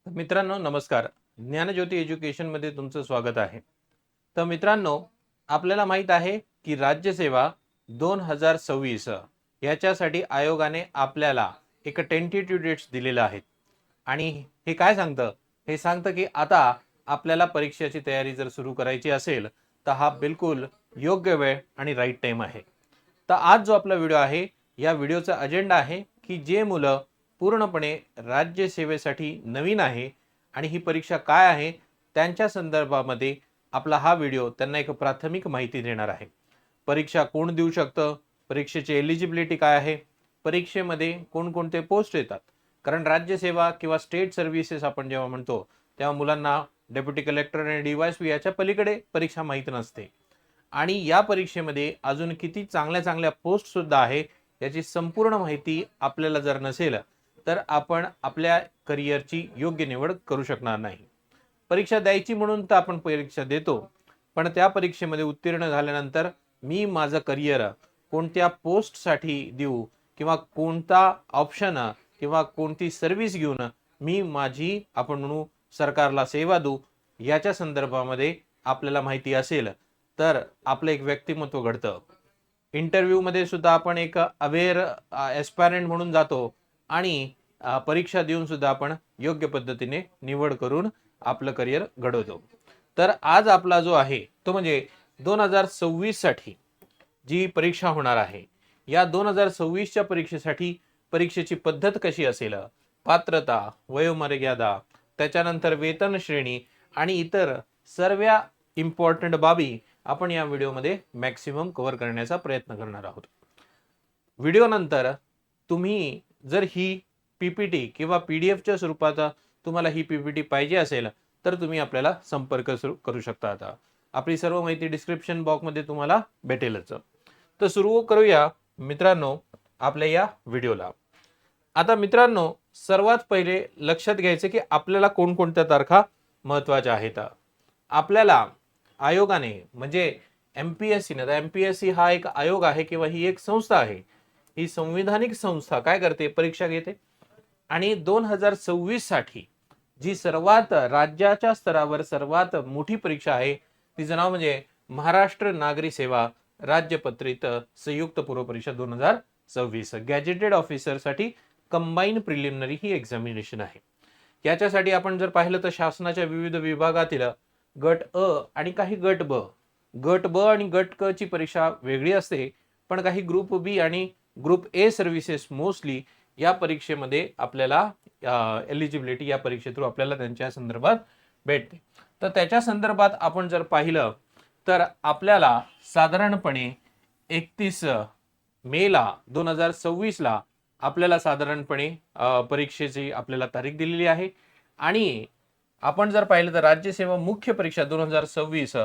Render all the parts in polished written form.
मित्रांनो नमस्कार. ज्ञानज्योती एज्युकेशन मध्ये तुमचं स्वागत आहे. तर मित्रांनो, आपल्याला माहित आहे की राज्यसेवा 2026 याच्यासाठी आयोगाने आपल्याला एक टेंटेटिव्ह डेट्स दिलेल्या आहेत. आणि हे काय सांगतं? हे सांगतं की आता आपल्याला परीक्षेची तयारी जर सुरू करायची असेल तर हा बिलकुल योग्य वेळ आणि राईट टाइम आहे. तर आज जो आपला व्हिडिओ आहे, या व्हिडिओचा अजेंडा आहे की जे मुलं पूर्णपणे राज्यसेवेसाठी नवीन आहे आणि ही परीक्षा काय आहे त्यांच्या संदर्भामध्ये आपला हा व्हिडिओ त्यांना एक प्राथमिक माहिती देणार आहे. परीक्षा कोण देऊ शकतं, परीक्षेची एलिजिबिलिटी काय आहे, परीक्षेमध्ये कोणकोणते पोस्ट येतात. कारण राज्यसेवा किंवा स्टेट सर्व्हिसेस आपण जेव्हा म्हणतो तेव्हा मुलांना डेप्युटी कलेक्टर आणि डीवायएसपी याच्या पलीकडे परीक्षा माहीत नसते. आणि या परीक्षेमध्ये अजून किती चांगल्या चांगल्या पोस्ट सुद्धा आहे याची संपूर्ण माहिती आपल्याला जर नसेल तर आपण आपल्या करिअरची योग्य निवड करू शकणार नाही. परीक्षा द्यायची म्हणून तर आपण परीक्षा देतो, पण त्या परीक्षेमध्ये उत्तीर्ण झाल्यानंतर मी माझं करिअर कोणत्या पोस्टसाठी देऊ किंवा कोणता ऑप्शन किंवा कोणती सर्व्हिस घेऊन मी माझी आपण म्हणू सरकारला सेवा देऊ याच्या संदर्भामध्ये आपल्याला माहिती असेल तर आपलं एक व्यक्तिमत्व घडतं. इंटरव्ह्यू मध्ये सुद्धा आपण एक अवेअर एस्पायरंट म्हणून जातो आणि परीक्षा देऊन सुद्धा आपण योग्य पद्धतीने निवड करून आपलं करिअर घडवतो. तर आज आपला जो आहे तो म्हणजे 2026 साठी जी परीक्षा होणार आहे, या 2026च्या परीक्षेसाठी परीक्षेची पद्धत कशी असेल, पात्रता, वयोमर्यादा, त्याच्यानंतर वेतन श्रेणी आणि इतर सर्व इम्पॉर्टंट बाबी आपण या व्हिडिओमध्ये मॅक्सिमम कव्हर करण्याचा प्रयत्न करणार आहोत. व्हिडिओ नंतर तुम्ही जर ही पीपीटी किंवा पीडीएफच्या स्वरूपात तुम्हाला ही पीपीटी पाहिजे असेल तर तुम्ही आपल्याला संपर्क करू शकता. आता आपली सर्व माहिती डिस्क्रिप्शन बॉक्समध्ये तुम्हाला भेटेलच. तर सुरू करूया मित्रांनो आपल्या या व्हिडिओला. आता मित्रांनो, सर्वात पहिले लक्षात घ्यायचे की आपल्याला कोणकोणत्या तारखा महत्वाच्या आहेत. आपल्याला आयोगाने म्हणजे एमपीएससी ने, एमपीएससी हा एक आयोग आहे किंवा ही एक संस्था आहे. ही संविधानिक संस्था काय करते, परीक्षा घेते. आणि 2026 साठी जी सर्वात राज्याच्या स्तरावर सर्वात मोठी परीक्षा आहे तिचं नाव म्हणजे महाराष्ट्र नागरी सेवा राज्यपत्रित संयुक्त पूर्व परीक्षा 2026 गॅजेटेड ऑफिसर साठी कंबाईन प्रिलिमिनरी ही एक्झामिनेशन आहे. याच्यासाठी आपण जर पाहिलं तर शासनाच्या विविध विभागातील गट अ आणि काही गट ब आणि गट क ची परीक्षा वेगळी असते, पण काही ग्रुप बी आणि ग्रुप ए सर्व्हिसेस मोस्टली या परीक्षेमध्ये आपल्याला एलिजिबिलिटी या परीक्षे थ्रू आपल्याला त्यांच्या संदर्भात भेटते. तर त्याच्या संदर्भात आपण जर पाहिलं तर आपल्याला साधारणपणे 31 मेला 2026 ला आपल्याला साधारणपणे परीक्षेची आपल्याला तारीख दिलेली आहे. आणि आपण जर पाहिलं तर राज्यसेवा मुख्य परीक्षा 2026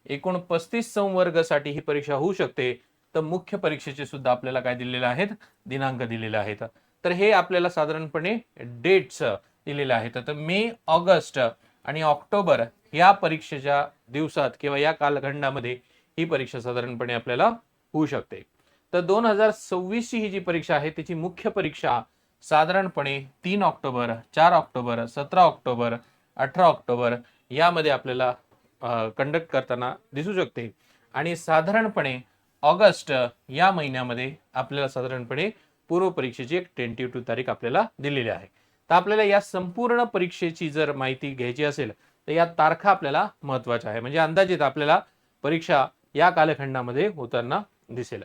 एकूण 35 संवर्गासाठी ही परीक्षा होऊ शकते. तर मुख्य परीक्षेचे सुद्धा आपल्याला काय दिलेले आहेत, दिनांक दिलेले आहेत. तर हे आपल्याला साधारणपणे डेट्स दिलेले आहेत. तर मे, ऑगस्ट आणि ऑक्टोबर या परीक्षेच्या दिवसात किंवा या कालखंडामध्ये ही परीक्षा साधारणपणे आपल्याला होऊ शकते. तर 2026 ची ही जी परीक्षा आहे त्याची मुख्य परीक्षा साधारणपणे 3 ऑक्टोबर, 4 ऑक्टोबर, 17 ऑक्टोबर, 18 ऑक्टोबर यामध्ये आपल्याला कंडक्ट करताना दिसू शकते. आणि साधारणपणे ऑगस्ट या महिन्यामध्ये आपल्याला साधारणपणे पूर्व परीक्षेची एक टेंटेटिव्ह तारीख आपल्याला दिलेली आहे. तर आपल्याला या संपूर्ण परीक्षेची जर माहिती घ्यायची असेल तर या तारखा आपल्याला महत्वाच्या आहे. म्हणजे अंदाजित आपल्याला परीक्षा या कालखंडामध्ये होताना दिसेल.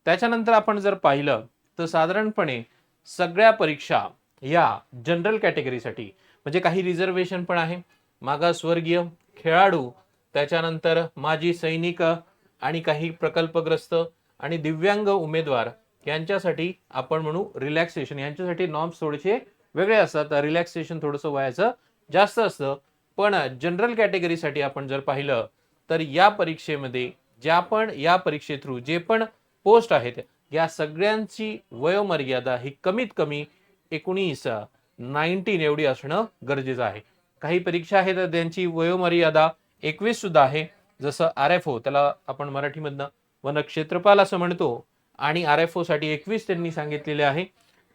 त्याच्यानंतर आपण जर पाहिलं तर साधारणपणे सगळ्या परीक्षा या जनरल कॅटेगरीसाठी म्हणजे काही रिझर्वेशन पण आहे, मागासवर्गीय, खेळाडू, त्याच्यानंतर माजी सैनिक आणि काही प्रकल्पग्रस्त आणि दिव्यांग उमेदवार यांच्यासाठी आपण म्हणू रिलॅक्सेशन, यांच्यासाठी नॉर्म्स थोडेसे वेगळे असतात. रिलॅक्सेशन थोडंसं वयाचं जास्त असतं. पण जनरल कॅटेगरीसाठी आपण जर पाहिलं तर या परीक्षेमध्ये ज्या पण या परीक्षे थ्रू जे पण पोस्ट आहेत या सगळ्यांची वयोमर्यादा ही कमीत कमी 19 एवढी असणं गरजेचं आहे. काही परीक्षा आहेत त्यांची वयोमर्यादा 21 सुद्धा आहे. जसं RFO, त्याला आपण मराठीमधनं वनक्षेत्रपाल असं म्हणतो, आणि RFO साठी 21 त्यांनी सांगितलेले आहे.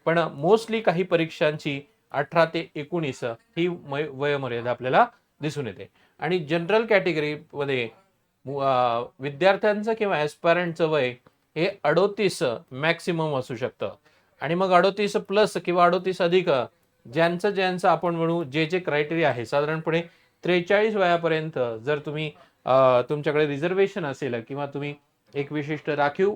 पण मोस्टली काही परीक्षांची 18 ते 19 ही वयोमर्यादा आपल्याला दिसून येते. आणि जनरल कॅटेगरीमध्ये विद्यार्थ्यांचं किंवा ॲस्पायरंटचं वय हे 38 मॅक्सिमम असू शकतं. आणि मग 38 प्लस किंवा 38 अधिक ज्यांचं आपण म्हणू जे क्रायटेरिया आहे, साधारणपणे 43 वयापर्यंत जर तुम्ही तुमच्याकडे रिझर्वेशन असेल किंवा तुम्ही एक विशिष्ट राखीव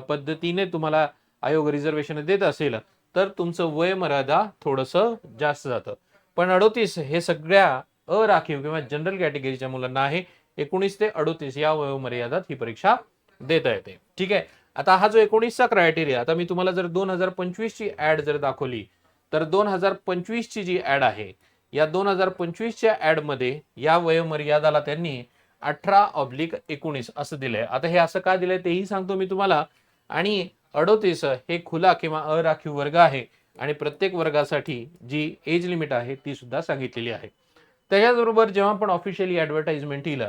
पद्धतीने तुम्हाला आयोग रिझर्वेशन देत असेल तर तुमचं वयमर्यादा थोडंसं जास्त जातं. पण 38 हे सगळ्या अराखीव किंवा जनरल कॅटेगरीच्या मुलांना आहे. 19 ते 38 या वयोमर्यादात ही परीक्षा देता येते. ठीक आहे. आता हा जो 19चा क्रायटेरिया, आता मी तुम्हाला जर 2025 ची ऍड जर दाखवली तर 2025 ची जी ऍड आहे या 2025 च्या ऍड मध्ये या वयोमर्यादाला त्यांनी 18/19 असं दिलंय. आता हे असं का दिलंय तेही सांगतो मी तुम्हाला. आणि 38 हे खुला किंवा अराखीव वर्ग आहे आणि प्रत्येक वर्गासाठी जी एज लिमिट आहे ती सुद्धा सांगितलेली आहे. त्याच्याबरोबर जेव्हा पण ऑफिशियली ऍडव्हर्टाइजमेंट येईल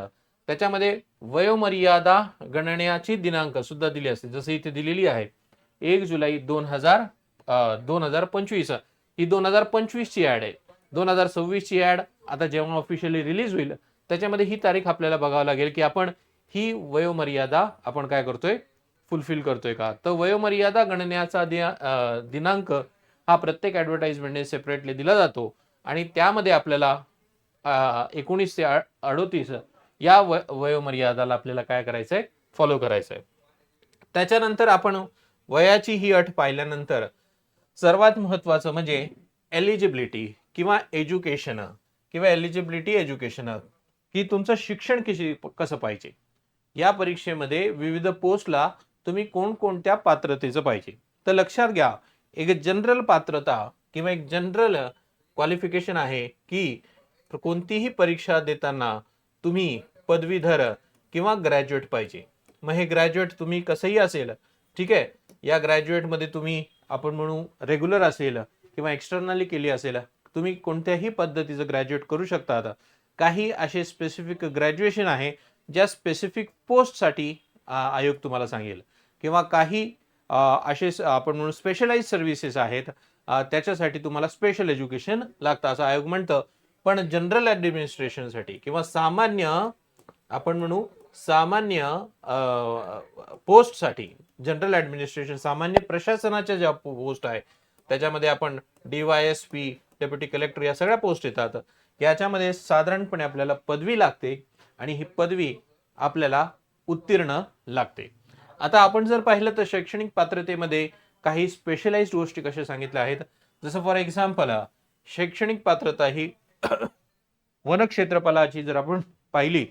त्याच्यामध्ये वयोमर्यादा गणण्याची दिनांक सुद्धा दिली असते. जसं इथे दिलेली आहे 1 जुलै 2025 ही 2025 ची ऍड आहे. 2026 ची ऍड आता जेव्हा ऑफिशियली रिलीज होईल त्याच्यामध्ये ही तारीख आपल्याला बघावं लागेल की आपण ही वयोमर्यादा आपण काय करतोय, फुलफिल करतोय का. तर वयोमर्यादा गणण्याचा दिनांक हा प्रत्येक ऍडव्हर्टाइजमेंटने सेपरेटली दिला जातो आणि त्यामध्ये आपल्याला 19 ते 38 या वयोमर्यादाला आपल्याला काय करायचंय, फॉलो करायचंय. त्याच्यानंतर आपण वयाची ही अट पाहिल्यानंतर सर्वात महत्वाचं म्हणजे एलिजिबिलिटी किंवा एज्युकेशन किंवा एलिजिबिलिटी एज्युकेशन की तुमचं शिक्षण कसं पाहिजे. या परीक्षेमध्ये विविध पोस्टला तुम्ही कोणकोणत्या पात्रतेचं पाहिजे. तर लक्षात घ्या, एक जनरल पात्रता किंवा एक जनरल क्वालिफिकेशन आहे की कोणतीही परीक्षा देताना तुम्ही पदवीधर किंवा ग्रॅज्युएट पाहिजे. मग हे ग्रॅज्युएट तुम्ही कसंही असेल, ठीक आहे. या ग्रॅज्युएटमध्ये तुम्ही आपण म्हणू रेग्युलर असेल किंवा एक्सटर्नली केली असेल, तुम्ही कोणत्याही पद्धतीचं ग्रॅज्युएट करू शकता. काही असे स्पेसिफिक ग्रॅज्युएशन आहे ज्या स्पेसिफिक पोस्टसाठी आयोग तुम्हाला सांगेल किंवा काही असे आपण म्हणू स्पेशलाइज सर्व्हिसेस आहेत त्याच्यासाठी तुम्हाला स्पेशल एज्युकेशन लागतं असं आयोग म्हणतं. पण जनरल ऍडमिनिस्ट्रेशनसाठी किंवा सामान्य आपण म्हणू सामान्य पोस्टसाठी जनरल ऍडमिनिस्ट्रेशन सामान्य प्रशासनाच्या ज्या पोस्ट आहे त्याच्यामध्ये आपण DYSP डेप्युटी कलेक्टर या सगळ्या पोस्ट येतात. याच्यामध्ये साधारणपणे आपल्याला पदवी लागते आणि ही पदवी आपल्याला उत्तीर्ण लागते. आता आपण जर पाहिलं तर शैक्षणिक पात्रतेमध्ये काही स्पेशलाइज्ड गोष्टी कशा सांगितल्या आहेत. जसं फॉर एक्झाम्पल शैक्षणिक पात्रता ही वन क्षेत्रफळाची जर आपण पाहिली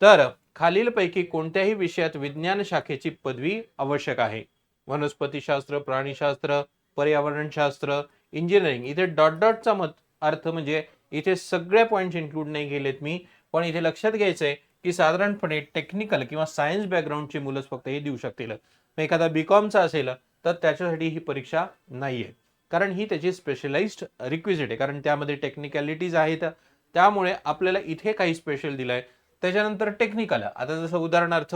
तर खालीलपैकी कोणत्याही विषयात विज्ञान शाखेची पदवी आवश्यक आहे. वनस्पतीशास्त्र, प्राणीशास्त्र, पर्यावरणशास्त्र, इंजिनिअरिंग. इथे डॉटचा अर्थ म्हणजे इथे सगळे पॉइंट्स इन्क्लूड नाही केलेत मी, पण इथे लक्षात घ्यायचंय की साधारणपणे टेक्निकल किंवा सायन्स बॅकग्राऊंडची मुलंच फक्त हे देऊ शकतील. एखादा बीकॉमचा असेल तर त्याच्यासाठी ही परीक्षा नाहीये, कारण ही त्याची स्पेशलाइज्ड रिक्विजिट आहे, कारण त्यामध्ये टेक्निकॅलिटीज आहेत. त्यामुळे आपल्याला इथे काही स्पेशल दिलंय. त्याच्यानंतर टेक्निकल, आता जसं उदाहरणार्थ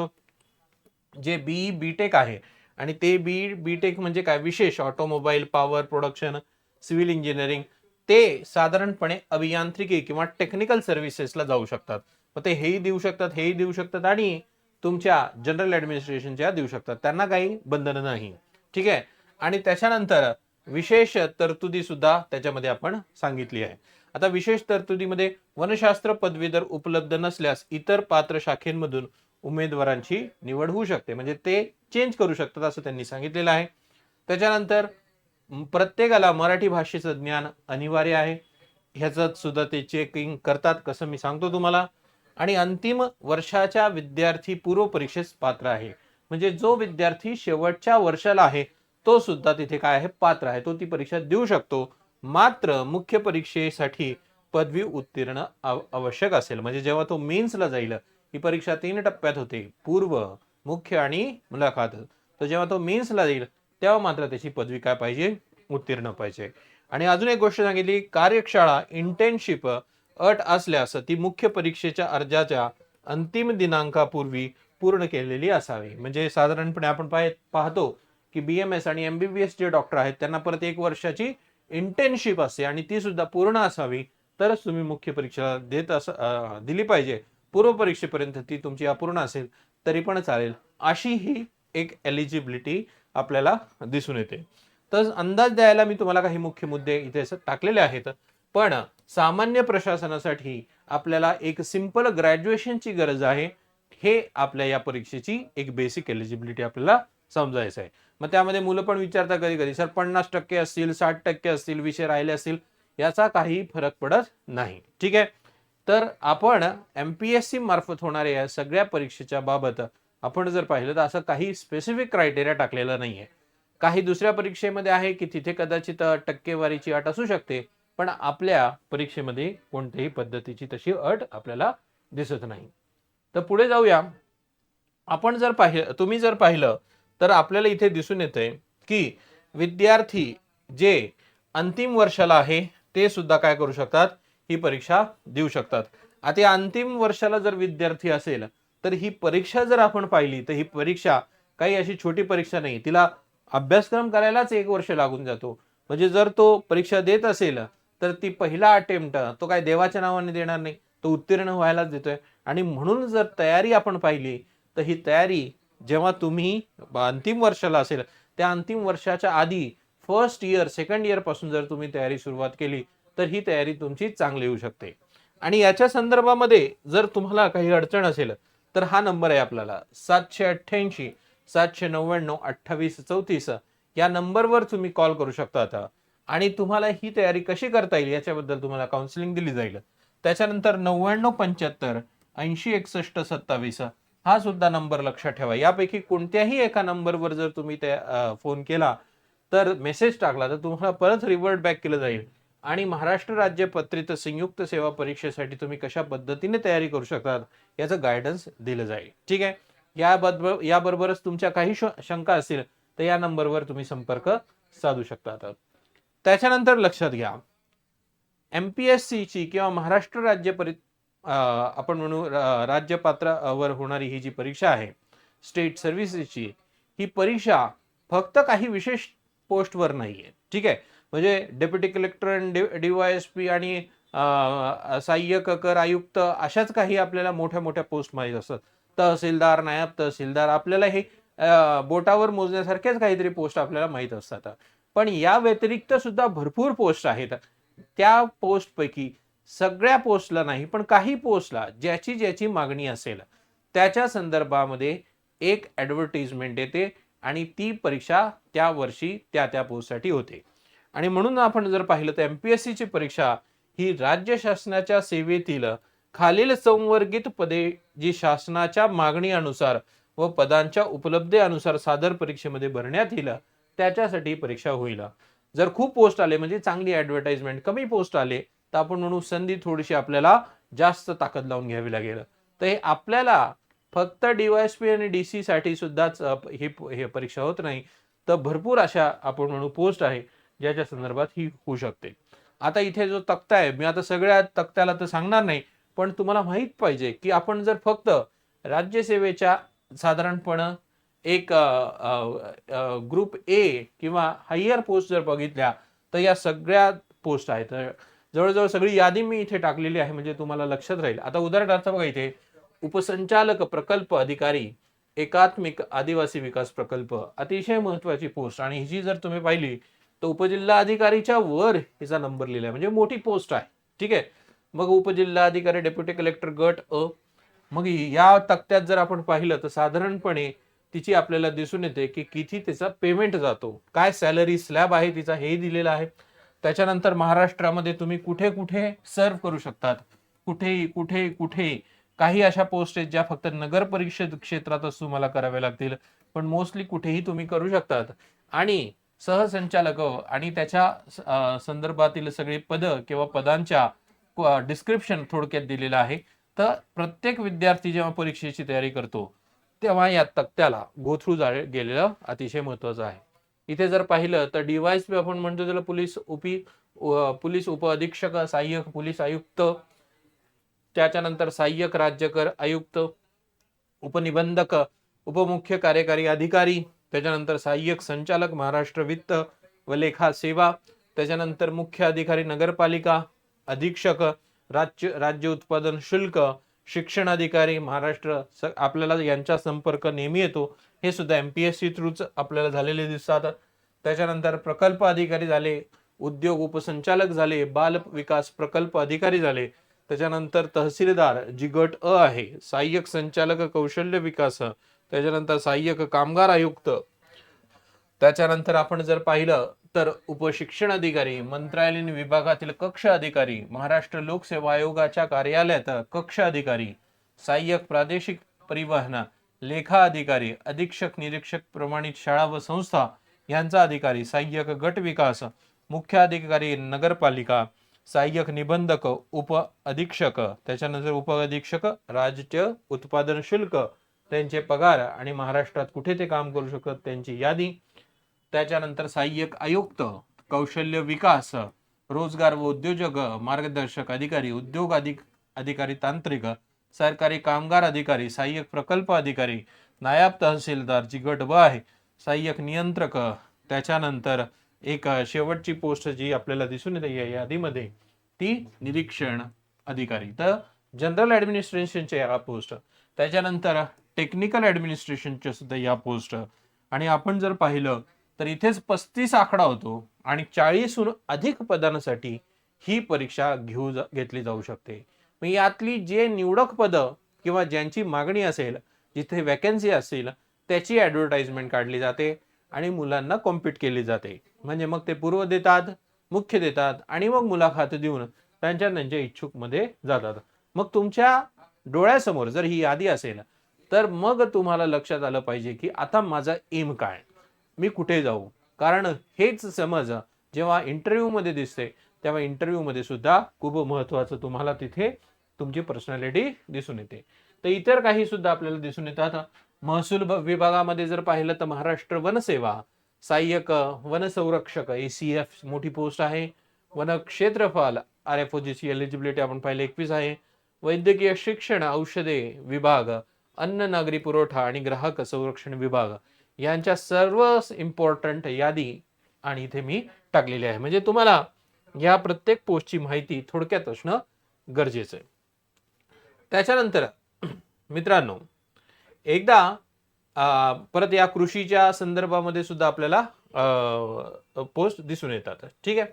जे BTech आहे आणि ते BTech म्हणजे काय, विशेष automobile, power production, civil engineering, ते साधारणपणे अभियांत्रिकी किंवा टेक्निकल सर्व्हिसेसला जाऊ शकतात. मग ते हेही देऊ शकतात, हेही देऊ शकतात आणि तुमच्या जनरल ऍडमिनिस्ट्रेशनच्या देऊ शकतात. त्यांना काही बंधन नाही. ठीक आहे. आणि त्याच्यानंतर विशेष तरतुदी सुद्धा त्याच्यामध्ये आपण सांगितली आहे. आता विशेष तरतुदीमध्ये वनशास्त्र पदवीधर उपलब्ध नसल्यास इतर पात्र शाखेमधून उमेदवारांची निवड होऊ शकते, म्हणजे ते चेंज करू शकतात असं त्यांनी सांगितलेलं आहे. त्याच्यानंतर प्रत्येकाला मराठी भाषेचं ज्ञान अनिवार्य आहे, ह्याचं सुद्धा ते चेकिंग करतात, कसं मी सांगतो तुम्हाला. आणि अंतिम वर्षाच्या विद्यार्थी पूर्व परीक्षेस पात्र आहे, म्हणजे जो विद्यार्थी शेवटच्या वर्षाला आहे तो सुद्धा तिथे काय आहे, पात्र आहे, तो ती परीक्षा देऊ शकतो. मात्र मुख्य परीक्षेसाठी पदवी उत्तीर्ण आवश्यक असेल. म्हणजे जेव्हा तो मेन्सला जाईल, ही परीक्षा 3 टप्प्यात होते, पूर्व, मुख्य आणि मुलाखत. तर जेव्हा तो मेन्सला जाईल तेव्हा मात्र त्याची पदवी काय पाहिजे, उत्तीर्ण पाहिजे. आणि अजून एक गोष्ट सांगितली, कार्यशाळा इंटर्नशिप अट असल्यास ती मुख्य परीक्षेच्या अर्जाच्या अंतिम दिनांकापूर्वी पूर्ण केलेली असावी. म्हणजे साधारणपणे आपण पाहतो की BMS आणि MBBS जे डॉक्टर आहेत त्यांना परत 1 वर्षाची इंटर्नशिप असते आणि ती सुद्धा पूर्ण असावी, तरच तुम्ही मुख्य परीक्षा दिली पाहिजे. पूर्व परीक्षेपर्यंत ती तुमची अपूर्ण असेल तरी पण चालेल, अशी ही एक एलिजिबिलिटी आपल्याला दिसून येते. तर अंदाज द्यायला मी तुम्हाला काही मुख्य मुद्दे इथे टाकलेले आहेत. पण सामान्य प्रशासनासाठी आपल्याला एक सिंपल ग्रॅज्युएशनची गरज आहे. हे आपल्या या परीक्षेची एक बेसिक एलिजिबिलिटी आपल्याला समजायचं आहे. मग त्यामध्ये मुलं पण विचारतात कधी कधी, सर 50% असतील, 60% असतील, विषय राहिले असतील, याचा काही फरक पडत नाही. ठीक आहे. तर आपण MPSC मार्फत होणाऱ्या या सगळ्या परीक्षेच्या बाबत आपण जर पाहिलं तर असं काही स्पेसिफिक क्रायटेरिया टाकलेला नाहीये. काही दुसऱ्या परीक्षेमध्ये आहे की तिथे कदाचित टक्केवारीची अट असू शकते, पण आपल्या परीक्षेमध्ये कोणत्याही पद्धतीची तशी अट आपल्याला दिसत नाही. तर पुढे जाऊया. आपण जर तुम्ही जर पाहिलं तर आपल्याला इथे दिसून येतंय की विद्यार्थी जे अंतिम वर्षाला आहे ते सुद्धा काय करू शकतात, ही परीक्षा देऊ शकतात. आता या अंतिम वर्षाला जर विद्यार्थी असेल तर ही परीक्षा जर आपण पाहिली तर ही परीक्षा काही अशी छोटी परीक्षा नाही, तिला अभ्यासक्रम करायलाच 1 वर्ष लागून जातो. म्हणजे जर तो परीक्षा देत असेल तर ती पहिला अटेम्प्ट तो काय देवाच्या नावाने देणार नाही, तो उत्तीर्ण व्हायलाच देतोय. आणि म्हणून जर तयारी आपण पाहिली तर ही तयारी जेव्हा तुम्ही अंतिम वर्षाला असेल त्या अंतिम वर्षाच्या आधी फर्स्ट इयर सेकंड इयर पासून जर तुम्ही तयारी सुरुवात केली तर ही तयारी तुमची चांगली होऊ शकते. आणि याच्या संदर्भामध्ये जर तुम्हाला काही अडचण असेल तर हा नंबर आहे आपल्याला 788 799 2834 या नंबरवर तुम्ही कॉल करू शकता आता. आणि तुम्हाला ही तयारी कशी करता येईल याच्याबद्दल तुम्हाला काउन्सिलिंग दिली जाईल. त्याच्यानंतर 9975 806127 हा सुद्धा नंबर लक्षात ठेवा. यापैकी कोणत्याही एका नंबरवर जर तुम्ही फोन केला तर मेसेज टाकला तर तुम्हाला परत रिव्हर्ट बॅक केलं जाईल आणि महाराष्ट्र राज्य पत्रित संयुक्त सेवा परीक्षेसाठी तुम्ही कशा पद्धतीने तयारी करू शकतात याचं गायडन्स दिलं जाईल. ठीक आहे. याबरोबरच तुमच्या काही शंका असतील तर या नंबरवर तुम्ही संपर्क साधू शकता. त्याच्यानंतर लक्षात घ्या, MPSC ची किंवा महाराष्ट्र राज्य आपण म्हणू राज्य पात्रावर होणारी ही जी परीक्षा आहे स्टेट सर्व्हिसेसची, ही परीक्षा फक्त काही विशेष पोस्टवर नाहीये. ठीक आहे. म्हणजे डेप्युटी कलेक्टर, DYSP आणि सहाय्यक कर आयुक्त अशाच काही आपल्याला मोठ्या मोठ्या पोस्ट माहीत असतात. तहसीलदार, नायब तहसीलदार, आपल्याला हे बोटावर मोजण्यासारख्याच काहीतरी पोस्ट आपल्याला माहीत असतात. पण या व्यतिरिक्त सुद्धा भरपूर पोस्ट आहेत. त्या पोस्टपैकी सगळ्या पोस्टला नाही पण काही पोस्टला ज्याची ज्याची मागणी असेल त्याच्या संदर्भामध्ये एक ॲडव्हर्टाइजमेंट येते आणि ती परीक्षा त्या वर्षी त्या पोस्टसाठी होते. आणि म्हणून आपण जर पाहिलं तर MPSC ची परीक्षा ही राज्य शासनाच्या सेवेतील खालील संवर्गित पदे जी शासनाच्या मागणीनुसार व पदांच्या उपलब्धतेनुसार सादर परीक्षेमध्ये भरण्यात येईल त्याच्यासाठी परीक्षा होईल. जर खूप पोस्ट आले म्हणजे चांगली ॲडव्हर्टाइजमेंट, कमी पोस्ट आले तर आपण म्हणू संधी थोडीशी आपल्याला जास्त ताकद लावून घ्यावी लागेल. तर हे आपल्याला फक्त DYSP आणि DC साठी सुद्धाच हे परीक्षा होत नाही, तर भरपूर अशा आपण म्हणू पोस्ट आहे ज्याच्या संदर्भात ही होऊ शकते. आता इथे जो तक्ता आहे, मी आता सगळ्या तक्त्याला तर सांगणार नाही, पण तुम्हाला माहित पाहिजे की आपण जर फक्त राज्यसेवेच्या साधारणपणे एक ग्रुप A किंवा हायर पोस्ट जर बघितल्या तर या सगळ्या पोस्ट आहेत. जवळजवळ सगळी यादी मी इथे टाकलेली आहे म्हणजे तुम्हाला लक्षात राहील. आता उदाहरणार्थ बघा इथे उपसंचालक प्रकल्प अधिकारी एकात्मिक आदिवासी विकास प्रकल्प, अतिशय महत्वाची पोस्ट. आणि हिची जर तुम्ही पाहिली तर उपजिल्हा अधिकारीच्या वर हिचा नंबर लिहिलाय म्हणजे मोठी पोस्ट आहे. ठीक आहे. मग उपजिल्हा अधिकारी डेप्युटी कलेक्टर गट अ. मग या तक्त्यात जर आपण पाहिलं तर साधारणपणे तिची आपल्याला दिसून येते की किती तिचा पेमेंट जातो, काय सॅलरी स्लॅब आहे तिचा हे दिलेलं आहे. त्याच्यानंतर महाराष्ट्रामध्ये तुम्ही कुठे कुठे सर्व करू शकतात, कुठेही कुठे कुठे काही अशा पोस्ट आहेत ज्या फक्त नगर परिषद क्षेत्रातच तुम्हाला कराव्या लागतील, पण मोस्टली कुठेही तुम्ही करू शकतात. आणि सहसंचालक आणि त्याच्या संदर्भातील सगळी पद किंवा पदांच्या डिस्क्रिप्शन थोडक्यात दिलेलं आहे. तर प्रत्येक विद्यार्थी जेव्हा परीक्षेची तयारी करतो तेव्हा या तक्त्याला गो थ्रू गेलेलं अतिशय महत्वाचं आहे. इथे जर पाहिलं तर DYSP आपण म्हणतो त्याला पोलीस उप अधीक्षक, सहाय्यक पोलीस आयुक्त, त्याच्यानंतर सहाय्यक राज्य कर आयुक्त, उपनिबंधक, उपमुख्य कार्यकारी अधिकारी, त्याच्यानंतर सहाय्यक संचालक महाराष्ट्र वित्त व लेखा सेवा, त्याच्यानंतर मुख्य अधिकारी नगरपालिका, अधीक्षक, राज्य उत्पादन शुल्क, शिक्षण अधिकारी महाराष्ट्र, आपल्याला यांचा संपर्क नेहमी येतो. हे सुद्धा MPSC थ्रूच आपल्याला झालेले दिसतात. त्याच्यानंतर प्रकल्प अधिकारी झाले, उद्योग उपसंचालक झाले, बाल विकास प्रकल्प अधिकारी झाले. त्याच्यानंतर तहसीलदार जी गट अ आहे, सहाय्यक संचालक कौशल्य विकास, त्याच्यानंतर सहाय्यक कामगार आयुक्त. त्याच्यानंतर आपण जर पाहिलं तर उपशिक्षण अधिकारी, मंत्रालयीन विभागातील कक्ष अधिकारी, महाराष्ट्र लोकसेवा आयोगाच्या कार्यालयात कक्ष अधिकारी, सहाय्यक प्रादेशिक परिवहन, लेखा अधिकारी, अधीक्षक निरीक्षक प्रमाणित शाळा व संस्था यांचा अधिकारी, सहाय्यक गट विकास, मुख्य अधिकारी नगरपालिका, सहाय्यक निबंधक, उप अधीक्षक, त्याच्यानंतर उप अधीक्षक राज्य उत्पादन शुल्क, त्यांचे पगार आणि महाराष्ट्रात कुठे ते काम करू शकतात त्यांची यादी. त्याच्यानंतर सहाय्यक आयुक्त, कौशल्य विकास, रोजगार व उद्योजक मार्गदर्शक अधिकारी, उद्योग अधिकारी तांत्रिक, सरकारी कामगार अधिकारी, सहाय्यक प्रकल्प अधिकारी, नायब तहसीलदार जी गट ब आहे, सहाय्यक नियंत्रक. त्याच्यानंतर एक शेवटची पोस्ट जी आपल्याला दिसून येते या यादीमध्ये ती निरीक्षण अधिकारी. तर जनरल ऍडमिनिस्ट्रेशनच्या या पोस्ट, त्याच्यानंतर टेक्निकल ऍडमिनिस्ट्रेशनच्या सुद्धा या पोस्ट. आणि आपण जर पाहिलं तर इथेच 35 आकडा होतो आणि 40हून अधिक पदांसाठी ही परीक्षा घेतली जाऊ शकते. मग यातली जे निवडक पदं किंवा ज्यांची मागणी असेल, जिथे वॅकन्सी असेल, त्याची ऍडव्हर्टाइजमेंट काढली जाते आणि मुलांना कॉम्पिट केली जाते. म्हणजे मग ते पूर्व देतात, मुख्य देतात आणि मग मुलाखत देऊन त्यांच्या इच्छुक मध्ये जातात. मग तुमच्या डोळ्यासमोर जर ही यादी असेल तर मग तुम्हाला लक्षात आलं पाहिजे की आता माझा एम काय, मी कुठे जाऊ. कारण हेच समज जेव्हा इंटरव्ह्यू मध्ये दिसते तेव्हा इंटरव्ह्यू मध्ये सुद्धा खूप महत्वाचं तुम्हाला तिथे तुमची पर्सनॅलिटी दिसून येते. तर इतर काही सुद्धा आपल्याला दिसून येतात. महसूल विभागामध्ये जर पाहिलं तर महाराष्ट्र वनसेवा, सहाय्यक वन संरक्षक ACF मोठी पोस्ट आहे. वन क्षेत्रफळ RFOGची एलिजिबिलिटी आपण पाहिलं 21 आहे. वैद्यकीय शिक्षण, औषधे विभाग, अन्न नागरी पुरवठा आणि ग्राहक संरक्षण विभाग यांच्या सर्व इम्पॉर्टंट यादी आणि इथे मी टाकलेली आहे. म्हणजे तुम्हाला या प्रत्येक पोस्टची माहिती थोडक्यात असणं गरजेचं आहे. त्याच्यानंतर मित्रांनो एकदा परत या कृषीच्या संदर्भामध्ये सुद्धा आपल्याला पोस्ट दिसून येतात. ठीक आहे.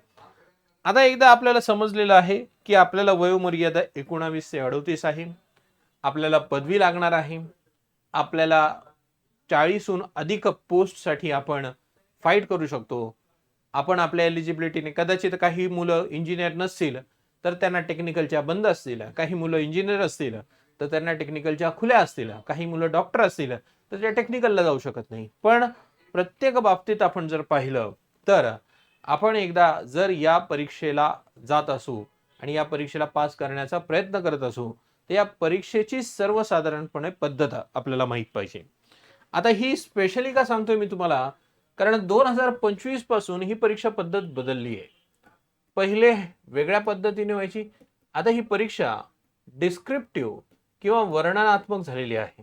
आता एकदा आपल्याला समजलेलं आहे की आपल्याला वयोमर्यादा 19 ते 38 आहे. आपल्याला पदवी लागणार आहे. आपल्याला 40हून अधिक पोस्टसाठी आपण फाईट करू शकतो. आपण आपल्या एलिजिबिलिटीने कदाचित काही मुलं इंजिनियर नसतील तर त्यांना टेक्निकलच्या बंद असतील, काही मुलं इंजिनियर असतील तर त्यांना टेक्निकलच्या खुल्या असतील, काही मुलं डॉक्टर असतील तर ते टेक्निकलला जाऊ शकत नाही. पण प्रत्येक बाबतीत आपण जर पाहिलं तर आपण एकदा जर या परीक्षेला जात असू आणि या परीक्षेला पास करण्याचा प्रयत्न करत असू तर या परीक्षेची सर्वसाधारणपणे पद्धत आपल्याला माहित पाहिजे. आता ही स्पेशली का सांगतोय मी तुम्हाला, कारण 2025 पासून ही परीक्षा पद्धत बदलली आहे. पहिले वेगळ्या पद्धतीने व्हायची, आता ही परीक्षा डिस्क्रिप्टिव्ह किंवा वर्णनात्मक झालेली आहे.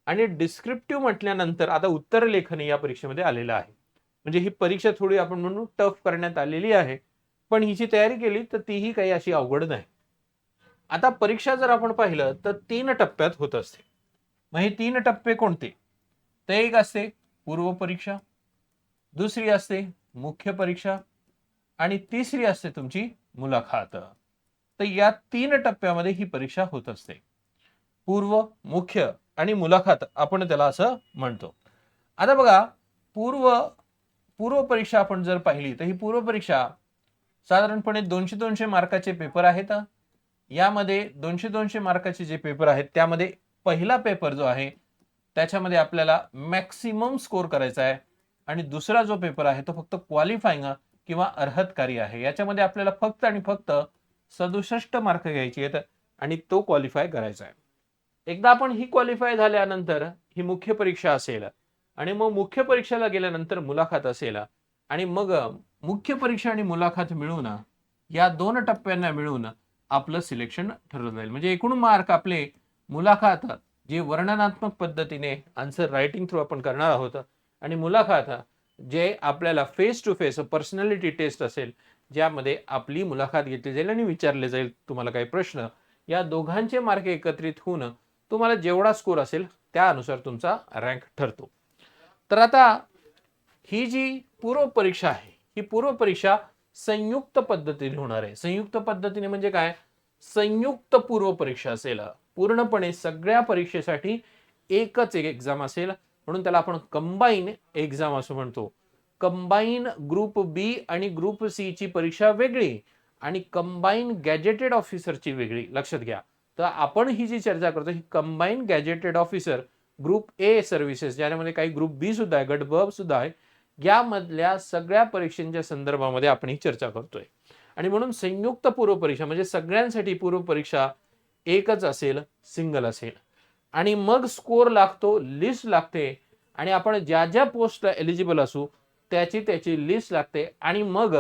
आणि डिस्क्रिप्टिव्ह म्हटल्यानंतर आता उत्तर लेखन या परीक्षेमध्ये आलेलं आहे. म्हणजे ही परीक्षा थोडी आपण म्हणू टफ करण्यात आलेली आहे, पण हिची तयारी केली तर तीही काही अशी अवघड नाही. आता परीक्षा जर आपण पाहिलं तर 3 टप्प्यात होत असते. मग हे 3 टप्पे कोणते? तर एक असते पूर्व परीक्षा, दुसरी असते मुख्य परीक्षा आणि तिसरी असते तुमची मुलाखत. तर या 3 टप्प्यामध्ये ही परीक्षा होत असते. पूर्व, मुख्य आणि मुलाखत आपण त्याला असं म्हणतो. आता बघा, पूर्व परीक्षा आपण जर पाहिली तर ही पूर्व परीक्षा साधारणपणे 200 मार्काचे पेपर आहेत. यामध्ये 200 मार्काचे जे पेपर आहेत त्यामध्ये पहिला पेपर जो आहे त्याच्यामध्ये आपल्याला मॅक्सिमम स्कोर करायचा आहे आणि दुसरा जो पेपर आहे तो फक्त क्वालिफाईंग किंवा अर्हतकारी आहे. याच्यामध्ये आपल्याला फक्त आणि फक्त 67 मार्क घ्यायचे आहेत आणि तो क्वालिफाय करायचा आहे. एकदा आपण ही क्वालिफाय झाल्यानंतर ही मुख्य परीक्षा असेल आणि मग मुख्य परीक्षेला गेल्यानंतर मुलाखत असेल आणि मग मुख्य परीक्षा आणि मुलाखत मिळून या 2 टप्प्यांना मिळून आपलं सिलेक्शन ठरवलं जाईल. म्हणजे एकूण मार्क आपले मुलाखत जे वर्णनात्मक पद्धतीने आन्सर रायटिंग थ्रू आपण करणार आहोत आणि मुलाखत जे आपल्याला face to face personality test असेल, ज्यामध्ये आपली मुलाखत घेतली जाईल आणि विचारले जाईल तुम्हाला काही प्रश्न. या दोघांचे मार्क एकत्रित होऊन तुम्हाला जेवढा स्कोर असेल त्यानुसार तुमचा रँक ठरतो. तर आता ही जी पूर्व परीक्षा आहे, ही पूर्व परीक्षा संयुक्त पद्धतीने होणार आहे. संयुक्त पद्धतीने म्हणजे काय? संयुक्त पूर्व परीक्षा असेल. पूर्णपणे सगळ्या परीक्षेसाठी एकच एक एक्झाम असेल, म्हणून त्याला आपण कंबाईन एक्झाम असं म्हणतो. कंबाईन ग्रुप बी आणि ग्रुप सी ची परीक्षा वेगळी आणि कंबाईन गॅजेटेड ऑफिसरची वेगळी. लक्षात घ्या. तर आपण ही जी चर्चा करतो ही combined gazetted officer group A services, ज्यामध्ये काही ग्रुप बी सुद्धा आहे, गट ब सुद्धा आहे, यामधल्या सगळ्या परीक्षांच्या संदर्भामध्ये आपण ही चर्चा करतोय. आणि म्हणून संयुक्त पूर्व परीक्षा म्हणजे सगळ्यांसाठी पूर्व परीक्षा एकच असेल, सिंगल असेल. आणि मग स्कोर लागतो, लिस्ट लागते आणि आपण ज्या ज्या पोस्टला एलिजिबल असू त्याची लिस्ट लागते आणि मग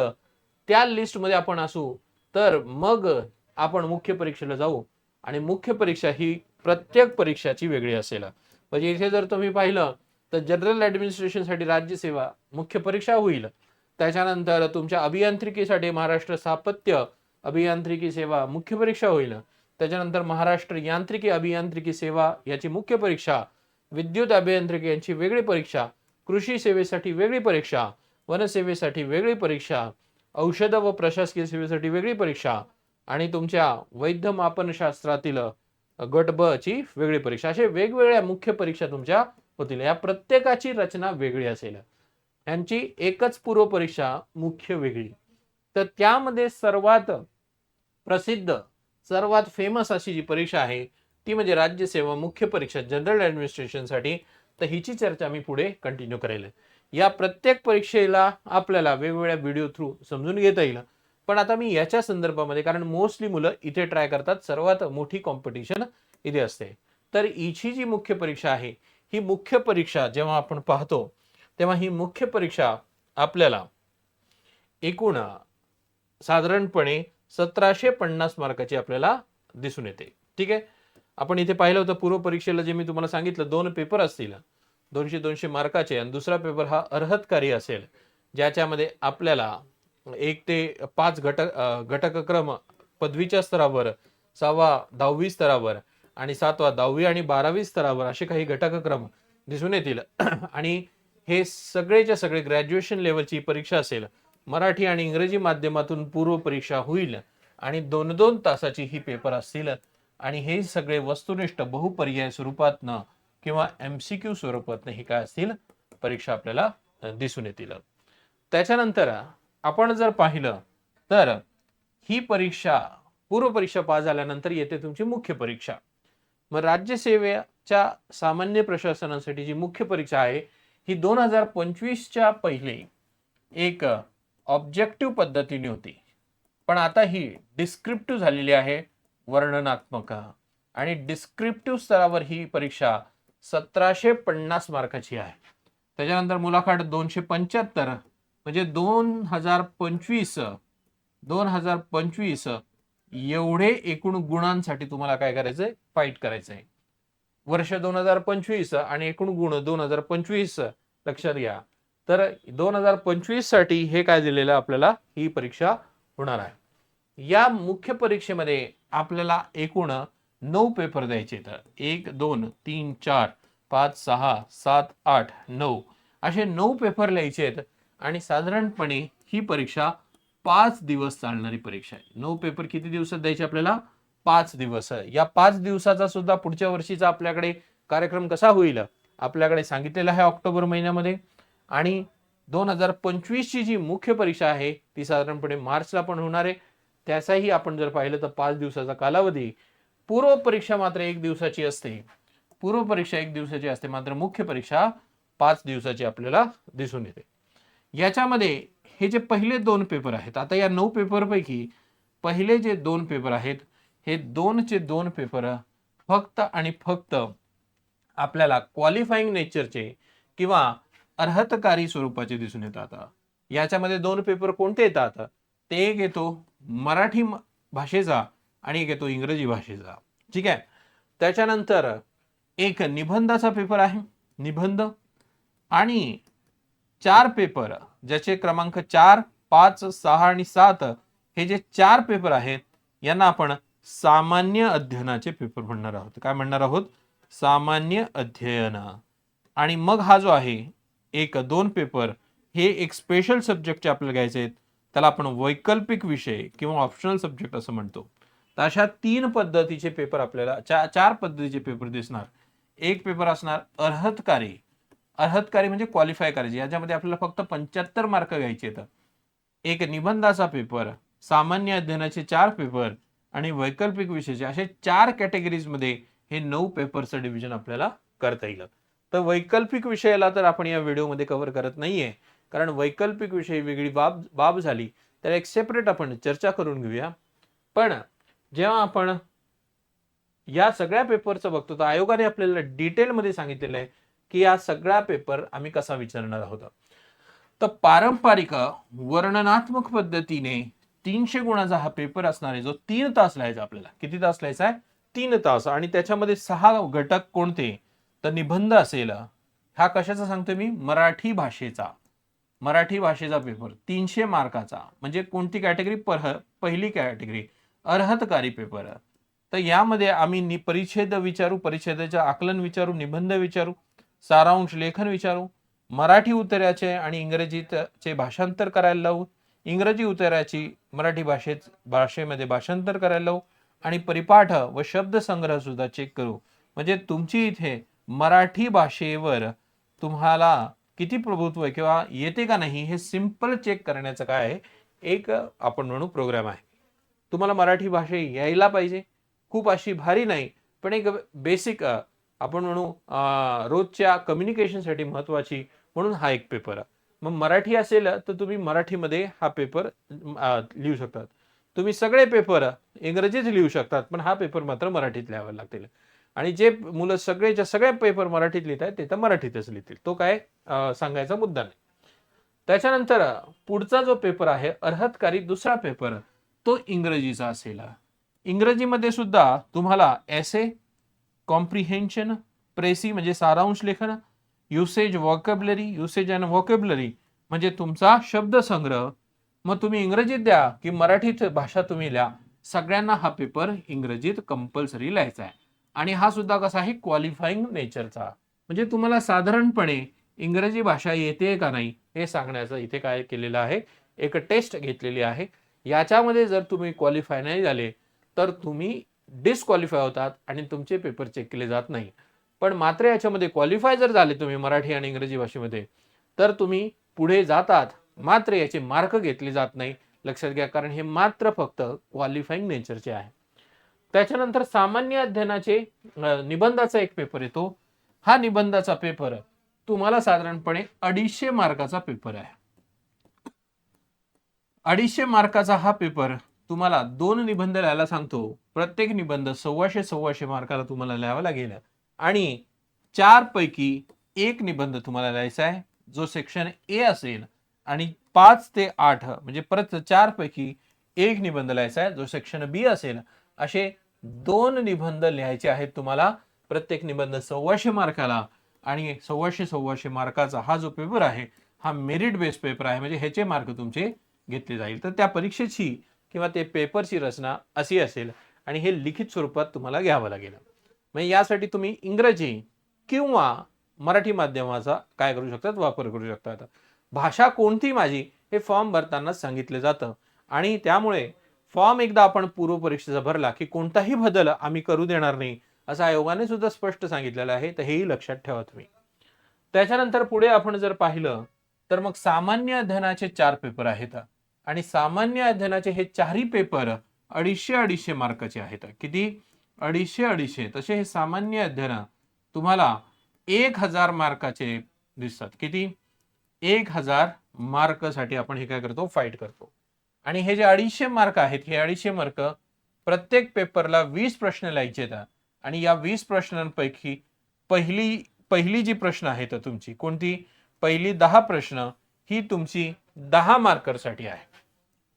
त्या लिस्टमध्ये आपण असू तर मग आपण मुख्य परीक्षेला जाऊ. आणि मुख्य परीक्षा ही प्रत्येक परीक्षाची वेगळी असेल. म्हणजे इथे जर तुम्ही पाहिलं तर जनरल ऍडमिनिस्ट्रेशनसाठी राज्यसेवा मुख्य परीक्षा होईल. त्याच्यानंतर तुमच्या अभियांत्रिकीसाठी महाराष्ट्र स्थापत्य अभियांत्रिकी सेवा मुख्य परीक्षा होईल. त्याच्यानंतर महाराष्ट्र यांत्रिकी अभियांत्रिकी सेवा याची मुख्य परीक्षा, विद्युत अभियांत्रिकी यांची वेगळी परीक्षा, कृषी सेवेसाठी वेगळी परीक्षा, वनसेवेसाठी वेगळी परीक्षा, औषध व प्रशासकीय सेवेसाठी वेगळी परीक्षा आणि तुमच्या वैद्य मापनशास्त्रातील गट ब ची वेगळी परीक्षा. असे वेगवेगळ्या मुख्य परीक्षा तुमच्या होतील. या प्रत्येकाची रचना वेगळी असेल. यांची एकच पूर्व परीक्षा मुख्य वेगळी. तर त्यामध्ये सर्वात प्रसिद्ध सर्वात फेमस अशी जी परीक्षा आहे ती म्हणजे राज्यसेवा मुख्य परीक्षा जनरल ऍडमिनिस्ट्रेशनसाठी. तर हिची चर्चा मी पुढे कंटिन्यू करेल. या प्रत्येक परीक्षेला आपल्याला वेगवेगळ्या व्हिडिओ थ्रू समजून घेता येईल. पण आता मी याच्या संदर्भामध्ये, कारण मोस्टली मुलं इथे ट्राय करतात, सर्वात मोठी कॉम्पिटिशन इथे असते. तर हिची जी मुख्य परीक्षा आहे ही मुख्य परीक्षा जेव्हा आपण पाहतो तेव्हा ही मुख्य परीक्षा आपल्याला एकूण साधारणपणे 1750 मार्काची आपल्याला दिसून येते. ठीक आहे. आपण इथे पाहिलं होतं पूर्व परीक्षेला जे मी तुम्हाला सांगितलं 2 पेपर असतील 200-200 मार्काचे आणि दुसरा पेपर हा अर्हतकारी असेल, ज्याच्यामध्ये आपल्याला 1 ते 5 घटकक्रम पदवीच्या स्तरावर, 6वा 10वी स्तरावर आणि 7वा 10वी आणि 12वी स्तरावर असे काही घटकक्रम दिसून येतील. आणि हे सगळेच्या सगळे ग्रॅज्युएशन लेवलची परीक्षा असेल. मराठी आणि इंग्रजी माध्यमातून पूर्व परीक्षा होईल आणि 2-2 तासाची ही पेपर असतील आणि हे सगळे वस्तुनिष्ठ बहुपर्याय स्वरूपातनं किंवा MCQ स्वरूपातनं ही काय असतील परीक्षा आपल्याला दिसून येतील. त्याच्यानंतर आपण जर पाहिलं तर ही परीक्षा पूर्व परीक्षा पास झाल्यानंतर येते तुमची मुख्य परीक्षा. मग राज्यसेवेच्या सामान्य प्रशासनासाठी जी मुख्य परीक्षा आहे ही 2025च्या पहिले एक ऑब्जेक्टिव्ह पद्धतीने होती, पण आता ही डिस्क्रिप्टिव्ह झालेली आहे, वर्णनात्मक. आणि डिस्क्रिप्टिव्ह स्तरावर ही परीक्षा 1750 मार्काची आहे. त्याच्यानंतर मुलाखत 275 म्हणजे 2025 एवढे एकूण गुणांसाठी तुम्हाला काय करायचंय, फाईट करायचंय. वर्ष 2025 आणि एकूण गुण 2025 लक्षात घ्या. तर 2025 साठी हे काय दिलेलं आपल्याला ही परीक्षा होणार आहे. या मुख्य परीक्षेमध्ये आपल्याला एकूण 9 पेपर द्यायचे आहेत. 1 2 3 4 5 6 7 8 9 असे 9 पेपर लिहायचे आहेत आणि साधारणपणे ही परीक्षा 5 दिवस चालणारी परीक्षा आहे. 9 पेपर किती दिवसात द्यायचे आपल्याला? 5 दिवस. या 5 दिवसाचा सुद्धा पुढच्या वर्षीचा आपल्याकडे कार्यक्रम कसा होईल आपल्याकडे सांगितलेला आहे ऑक्टोबर महिन्यामध्ये. आणि 2025 ची जी मुख्य परीक्षा आहे ती साधारणपणे मार्चला पण होणार आहे. त्याचाही आपण जर पाहिलं तर 5 दिवसाचा कालावधी. पूर्व परीक्षा मात्र 1 दिवसाची असते. पूर्व परीक्षा 1 दिवसाची असते, मात्र मुख्य परीक्षा 5 दिवसाची आपल्याला दिसून येते. याच्यामध्ये हे जे पहिले 2 पेपर आहेत, आता या 9 पेपर पैकी पहिले जे 2 पेपर आहेत हे 2चे 2 पेपर फक्त आणि फक्त आपल्याला क्वालिफाईंग नेचरचे किंवा अर्हतकारी स्वरूपाचे दिसून येतात. याच्यामध्ये 2 पेपर कोणते येतात? ते एक येतो मराठी भाषेचा आणि एक येतो इंग्रजी भाषेचा. ठीक आहे. त्याच्यानंतर एक निबंधाचा पेपर आहे, निबंध. आणि 4 पेपर, ज्याचे क्रमांक 4, 5, 6 आणि 7 हे जे 4 पेपर आहेत यांना आपण सामान्य अध्ययनाचे पेपर म्हणणार आहोत. काय म्हणणार आहोत? सामान्य अध्ययन. आणि मग हा जो आहे 1-2 पेपर हे एक स्पेशल सब्जेक्टचे आपल्याला घ्यायचे आहेत, त्याला आपण वैकल्पिक विषय किंवा ऑप्शनल सब्जेक्ट असं म्हणतो. तर अशा 3 पद्धतीचे पेपर आपल्याला 4 पद्धतीचे पेपर दिसणार. एक पेपर असणार अर्हतकारी. अर्हतकारी म्हणजे क्वालिफाय करायचे, याच्यामध्ये आपल्याला फक्त 75 मार्क घ्यायचे आहेत. एक निबंधाचा पेपर, सामान्य अध्ययनाचे 4 पेपर आणि वैकल्पिक विषयाचे असे 4 कॅटेगरीज मध्ये हे 9 पेपरचं डिव्हिजन आपल्याला करता येईल. तर वैकल्पिक विषयाला तर आपण या व्हिडिओमध्ये कव्हर करत नाहीये, कारण वैकल्पिक विषय वेगळी बाब झाली, तर एक सेपरेट आपण चर्चा करून घेऊया. पण जेव्हा आपण या सगळ्या पेपरचं बघतो तर आयोगाने आपल्याला डिटेलमध्ये सांगितलेलं आहे की या सगळा पेपर आम्ही कसा विचारणार आहोत. तर पारंपरिक वर्णनात्मक पद्धतीने 300 गुणाचा हा पेपर असणार आहे, जो 3 तास लिहायचा आपल्याला. किती तास लिहायचा आहे? 3 तास. आणि त्याच्यामध्ये 6 घटक कोणते? तर निबंध असेल. हा कशाचा सांगतोय मी? मराठी भाषेचा. मराठी भाषेचा पेपर 300 मार्काचा. म्हणजे कोणती कॅटेगरी? पहिली कॅटेगरी अर्हतकारी पेपर. तर यामध्ये आम्ही परिच्छेद विचारू, परिच्छेदाचे आकलन विचारू, निबंध विचारू, सारांश लेखन विचारू, मराठी उत्तराचे आणि इंग्रजीचे भाषांतर करायला लावू, इंग्रजी उत्तराची मराठी भाषेमध्ये भाषांतर करायला लावू आणि परिपाठ व शब्द संग्रह सुद्धा चेक करू. म्हणजे तुमची इथे मराठी भाषेवर तुम्हाला किती प्रभुत्व आहे किंवा येते का नाही हे सिंपल चेक करण्याचं काय आहे, एक आपण म्हणू प्रोग्राम आहे. तुम्हाला मराठी भाषा यायला पाहिजे, खूप अशी भारी नाही, पण एक बेसिक आपण म्हणू रोजच्या कम्युनिकेशनसाठी महत्वाची, म्हणून हा एक पेपर. मग मराठी असेल तर तुम्ही मराठीमध्ये हा पेपर लिहू शकतात. तुम्ही सगळे पेपर इंग्रजीत लिहू शकतात, पण हा पेपर मात्र मराठीत लिहावा लागतील. आणि जे मुलं सगळे पेपर मराठीत लिहित आहेत ते तर मराठीतच लिहितील. तो काय सांगायचा मुद्दा नाही. त्याच्यानंतर पुढचा जो पेपर आहे अर्हतकारी दुसरा पेपर, तो इंग्रजीचा असेल. इंग्रजीमध्ये सुद्धा तुम्हाला एसे, कॉम्प्रिहेन्शन, प्रेसी म्हणजे सारांश लेखन, युसेज व्हॉकॅब्युलरी, युसेज अँड व्हॉकॅब्युलरी म्हणजे तुमचा शब्दसंग्रह. मग तुम्ही इंग्रजीत द्या की मराठीत भाषा तुम्ही लिहा, सगळ्यांना हा पेपर इंग्रजीत कंपल्सरी लिहायचा आहे. आणि हा सुद्धा कसा आहे? क्वालिफाईंग नेचरचा. म्हणजे तुम्हाला साधारणपणे इंग्रजी भाषा येते का नाही हे सांगण्याचं इथे काय केलेलं आहे, एक टेस्ट घेतलेली आहे. याच्यामध्ये जर तुम्ही क्वालिफाय नाही झाले तर तुम्ही डिस्क्वालिफाय होतात आणि तुमचे पेपर चेक केले जात नाही. पण मात्र याच्यामध्ये क्वालिफाय जर झाले तुम्ही मराठी आणि इंग्रजी भाषेमध्ये तर तुम्ही पुढे जातात, मात्र याचे मार्क घेतले जात नाही. लक्षात घ्या, कारण हे मात्र फक्त क्वालिफाईंग नेचरचे आहे. त्याच्यानंतर सामान्य अध्ययनाचे निबंधाचा एक पेपर येतो. हा निबंधाचा पेपर तुम्हाला साधारणपणे 250 मार्काचा पेपर आहे. 250 मार्काचा हा पेपर तुम्हाला 2 निबंध लिहायला सांगतो. प्रत्येक निबंध 125 मार्काला तुम्हाला लिहावा लागेल आणि 4 पैकी 1 निबंध तुम्हाला लिहायचा आहे, जो सेक्शन ए असेल. आणि 5 ते 8 म्हणजे परत 4 पैकी 1 निबंध लिहायचा आहे, जो सेक्शन बी असेल. असे 2 निबंध लिहायचे आहेत तुम्हाला. प्रत्येक निबंध 125 मार्काला. आणि 125 मार्काचा हा जो पेपर आहे हा मेरिट बेस्ड पेपर आहे, म्हणजे ह्याचे मार्क तुमचे घेतले जाईल. तर त्या परीक्षेची किंवा ते पेपरची रचना अशी असेल आणि हे लिखित स्वरूपात तुम्हाला घ्यावं लागेल. म्हणजे यासाठी तुम्ही इंग्रजी किंवा मराठी माध्यमाचा काय करू शकतात? वापर करू शकतात. भाषा कोणती माझी हे फॉर्म भरताना सांगितलं जातं आणि त्यामुळे फॉर्म एकदा आपण पूर्व परीक्षेचा भरला की कोणताही बदल आम्ही करू देणार नाही असं आयोगाने सुद्धा स्पष्ट सांगितलेलं आहे. तर हेही लक्षात ठेवा तुम्ही. त्याच्यानंतर पुढे आपण जर पाहिलं तर मग सामान्य अध्ययनाचे 4 पेपर आहेत आणि सामान्य अध्ययनाचे हे 4ही पेपर 250 मार्काचे आहेत. किती? 250. तसे हे सामान्य अध्ययन तुम्हाला 1000 मार्काचे दिसतात. किती? 1000 मार्कसाठी आपण हे काय करतो? फाईट करतो. आणि हे जे 250 मार्क आहेत हे 250 मार्क प्रत्येक पेपरला 20 प्रश्न लिहायचे आहेत आणि या 20 प्रश्नांपैकी पहिली जी प्रश्न आहेत तुमची कोणती? पहिली 10 प्रश्न ही तुमची 10 मार्करसाठी आहे.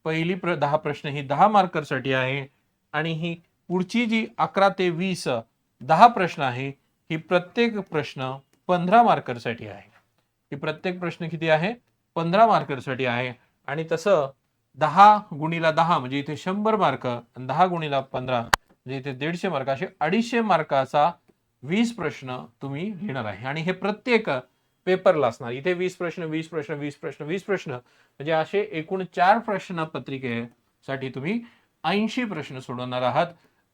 पहिली 10 प्रश्न ही 10 मार्करसाठी आहे आणि ही पुढची जी 11 ते 20 10 प्रश्न आहे ही प्रत्येक प्रश्न 15 मार्करसाठी आहे. की प्रत्येक प्रश्न किती आहे, 15 मार्करसाठी आहे. आणि तसं 10 × 10 म्हणजे इथे 100 मार्क, 10 × 15 म्हणजे इथे 150 मार्क, असे 250 मार्काचा 20 प्रश्न तुम्ही लिहिणार आहे. आणि हे प्रत्येक पेपरला असणार. इथे 20 प्रश्न, 20 प्रश्न, 20 प्रश्न, 20 प्रश्न, म्हणजे असे एकूण 4 प्रश्न पत्रिकेसाठी तुम्ही 80 प्रश्न सोडवणार आहात.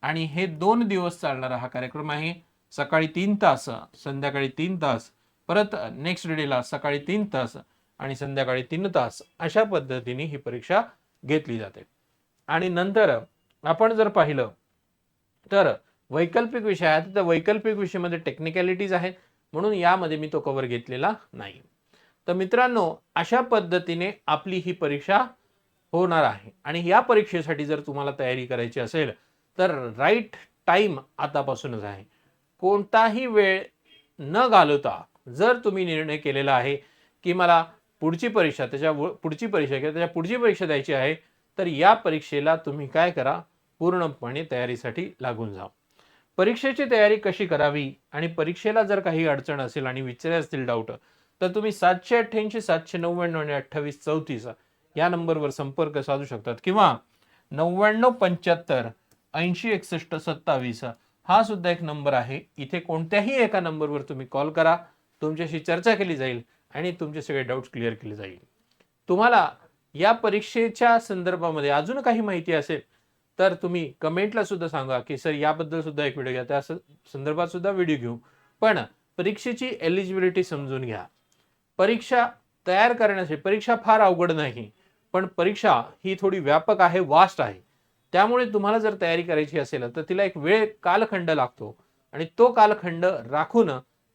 आणि हे 2 दिवस चालणारा हा कार्यक्रम आहे. सकाळी 3 तास, संध्याकाळी 3 तास, परत नेक्स्ट डेला सकाळी 3 तास आणि संध्याकाळी 3 तास, अशा पद्धतीने ही परीक्षा घेतली जाते. आणि नंतर आपण जर पाहिलं तर वैकल्पिक विषय आहेत, तर वैकल्पिक विषयामध्ये टेक्निकॅलिटीज आहेत, म्हणून यामध्ये मी तो कव्हर घेतलेला नाही. तर मित्रांनो, अशा पद्धतीने आपली ही परीक्षा होणार आहे. आणि या परीक्षेसाठी जर तुम्हाला तयारी करायची असेल तर राईट टाइम आतापासूनच आहे. कोणताही वेळ न घालवता जर तुम्ही निर्णय केलेला आहे की मला पुढची परीक्षा, पुढची परीक्षा किंवा त्याच्या पुढची परीक्षा द्यायची आहे, तर या परीक्षेला तुम्ही काय करा, पूर्णपणे तयारीसाठी लागून जा. परीक्षेची तयारी कशी करावी आणि परीक्षेला जर काही अडचण असेल आणि विचारले असतील डाऊट, तर तुम्ही 788 799 आणि 2834 या नंबरवर संपर्क साधू शकतात, किंवा 9975 80 61 27 हा सुद्धा एक नंबर आहे. इथे कोणत्याही एका नंबरवर तुम्ही कॉल करा, तुमच्याशी चर्चा केली जाईल आणि तुमचे सगळे डाऊट्स क्लिअर केले जाईल. तुम्हाला या परीक्षेच्या संदर्भामध्ये अजून काही माहिती असेल तर तुम्ही कमेंटला सुद्धा सांगा की सर याबद्दल सुद्धा एक व्हिडिओ घ्या, त्या संदर्भात सुद्धा व्हिडिओ घेऊ. पण परीक्षेची एलिजिबिलिटी समजून घ्या. परीक्षा तयार करण्यासाठी, परीक्षा फार अवघड नाही, पण परीक्षा ही थोडी व्यापक आहे, वास्ट आहे. त्यामुळे तुम्हाला जर तयारी करायची असेल तर तिला एक वेळ कालखंड लागतो आणि तो कालखंड राखून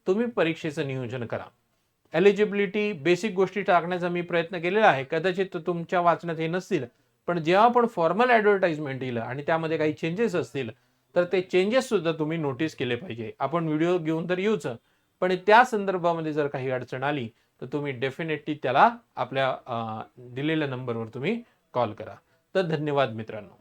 तुम्ही परीक्षेचं नियोजन करा. एलिजिबिलिटी बेसिक गोष्टी टाकण्याचा मी प्रयत्न केलेला आहे. कदाचित तुमच्या वाचण्यात हे नसतील, पण जेव्हा पण फॉर्मल ॲडव्हर्टाइजमेंट येईल आणि त्यामध्ये काही चेंजेस असतील तर ते चेंजेस सुद्धा तुम्ही नोटीस केले पाहिजे. आपण व्हिडिओ घेऊन तर येऊच, पण त्या संदर्भामध्ये जर काही अडचण आली तर तुम्ही डेफिनेटली त्याला आपल्या दिलेल्या नंबरवर तुम्ही कॉल करा. तर धन्यवाद मित्रांनो.